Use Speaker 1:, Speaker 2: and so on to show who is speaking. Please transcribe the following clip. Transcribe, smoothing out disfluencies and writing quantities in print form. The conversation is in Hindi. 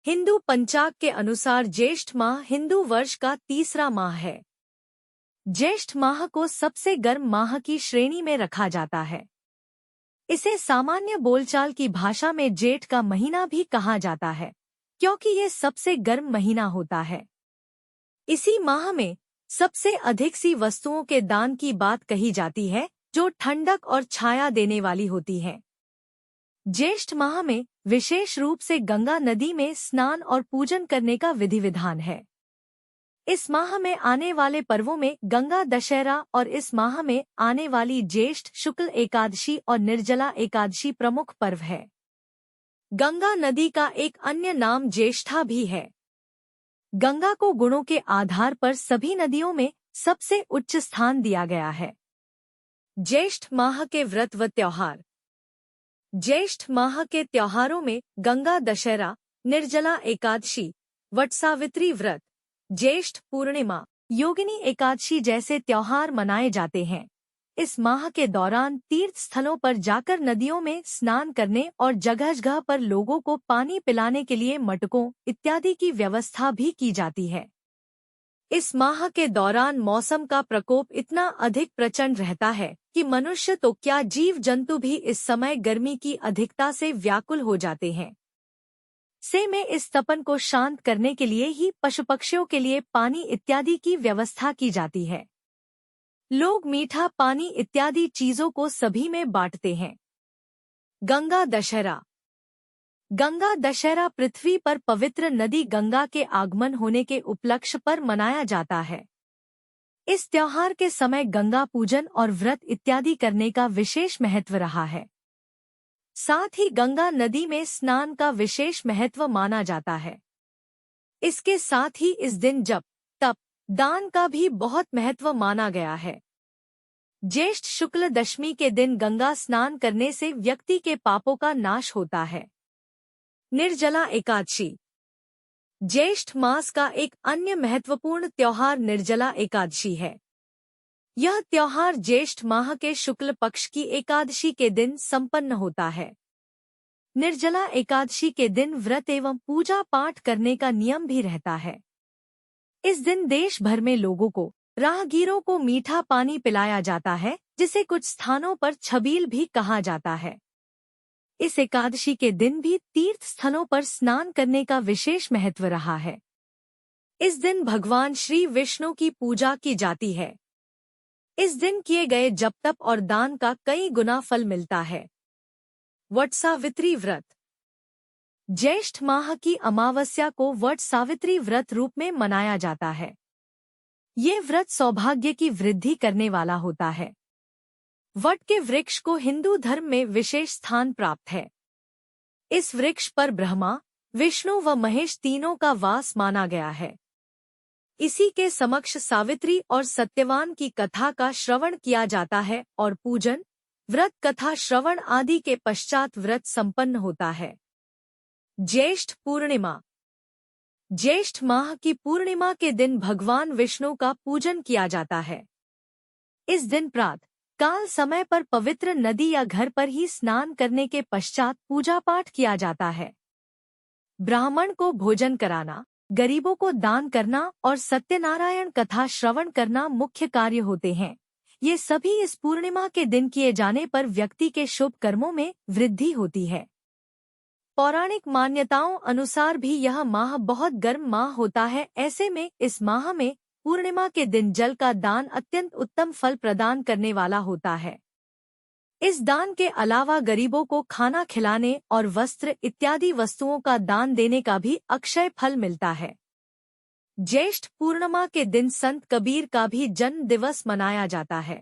Speaker 1: हिंदू पंचांग के अनुसार ज्येष्ठ माह हिंदू वर्ष का तीसरा माह है। ज्येष्ठ माह को सबसे गर्म माह की श्रेणी में रखा जाता है। इसे सामान्य बोलचाल की भाषा में जेठ का महीना भी कहा जाता है, क्योंकि ये सबसे गर्म महीना होता है। इसी माह में सबसे अधिक सी वस्तुओं के दान की बात कही जाती है, जो ठंडक और छाया देने वाली होती हैं। ज्येष्ठ माह में विशेष रूप से गंगा नदी में स्नान और पूजन करने का विधि विधान है। इस माह में आने वाले पर्वों में गंगा दशहरा और इस माह में आने वाली ज्येष्ठ शुक्ल एकादशी और निर्जला एकादशी प्रमुख पर्व है। गंगा नदी का एक अन्य नाम ज्येष्ठा भी है। गंगा को गुणों के आधार पर सभी नदियों में सबसे उच्च स्थान दिया गया है। ज्येष्ठ माह के व्रत व त्योहार। ज्येष्ठ माह के त्योहारों में गंगा दशहरा, निर्जला एकादशी, वटसावित्री व्रत, ज्येष्ठ पूर्णिमा, योगिनी एकादशी जैसे त्योहार मनाए जाते हैं। इस माह के दौरान तीर्थ स्थलों पर जाकर नदियों में स्नान करने और जगह जगह पर लोगों को पानी पिलाने के लिए मटकों इत्यादि की व्यवस्था भी की जाती है। इस माह के दौरान मौसम का प्रकोप इतना अधिक प्रचंड रहता है कि मनुष्य तो क्या जीव जंतु भी इस समय गर्मी की अधिकता से व्याकुल हो जाते हैं। से में इस तपन को शांत करने के लिए ही पशु पक्षियों के लिए पानी इत्यादि की व्यवस्था की जाती है। लोग मीठा पानी इत्यादि चीजों को सभी में बांटते हैं। गंगा दशहरा। गंगा दशहरा पृथ्वी पर पवित्र नदी गंगा के आगमन होने के उपलक्ष्य पर मनाया जाता है। इस त्योहार के समय गंगा पूजन और व्रत इत्यादि करने का विशेष महत्व रहा है। साथ ही गंगा नदी में स्नान का विशेष महत्व माना जाता है। इसके साथ ही इस दिन जप, तप, दान का भी बहुत महत्व माना गया है। ज्येष्ठ शुक्ल दशमी के दिन गंगा स्नान करने से व्यक्ति के पापों का नाश होता है। निर्जला एकादशी। ज्येष्ठ मास का एक अन्य महत्वपूर्ण त्योहार निर्जला एकादशी है। यह त्योहार ज्येष्ठ माह के शुक्ल पक्ष की एकादशी के दिन संपन्न होता है। निर्जला एकादशी के दिन व्रत एवं पूजा पाठ करने का नियम भी रहता है। इस दिन देश भर में लोगों को, राहगीरों को मीठा पानी पिलाया जाता है, जिसे कुछ स्थानों पर छबील भी कहा जाता है। इस एकादशी के दिन भी तीर्थ स्थलों पर स्नान करने का विशेष महत्व रहा है। इस दिन भगवान श्री विष्णु की पूजा की जाती है। इस दिन किए गए जप तप और दान का कई गुना फल मिलता है। वटसावित्री व्रत। ज्येष्ठ माह की अमावस्या को वट सावित्री व्रत रूप में मनाया जाता है। ये व्रत सौभाग्य की वृद्धि करने वाला होता है। वट के वृक्ष को हिंदू धर्म में विशेष स्थान प्राप्त है। इस वृक्ष पर ब्रह्मा, विष्णु व महेश तीनों का वास माना गया है। इसी के समक्ष सावित्री और सत्यवान की कथा का श्रवण किया जाता है और पूजन, व्रत कथा श्रवण आदि के पश्चात व्रत संपन्न होता है। ज्येष्ठ पूर्णिमा। ज्येष्ठ माह की पूर्णिमा के दिन भगवान विष्णु का पूजन किया जाता है। इस दिन प्रातः काल समय पर पवित्र नदी या घर पर ही स्नान करने के पश्चात पूजा पाठ किया जाता है। ब्राह्मण को भोजन कराना, गरीबों को दान करना और सत्यनारायण कथा श्रवण करना मुख्य कार्य होते हैं। ये सभी इस पूर्णिमा के दिन किए जाने पर व्यक्ति के शुभ कर्मों में वृद्धि होती है। पौराणिक मान्यताओं अनुसार भी यह माह बहुत गर्म माह होता है। ऐसे में इस माह में पूर्णिमा के दिन जल का दान अत्यंत उत्तम फल प्रदान करने वाला होता है। इस दान के अलावा गरीबों को खाना खिलाने और वस्त्र इत्यादि वस्तुओं का दान देने का भी अक्षय फल मिलता है। ज्येष्ठ पूर्णिमा के दिन संत कबीर का भी जन्म दिवस मनाया जाता है।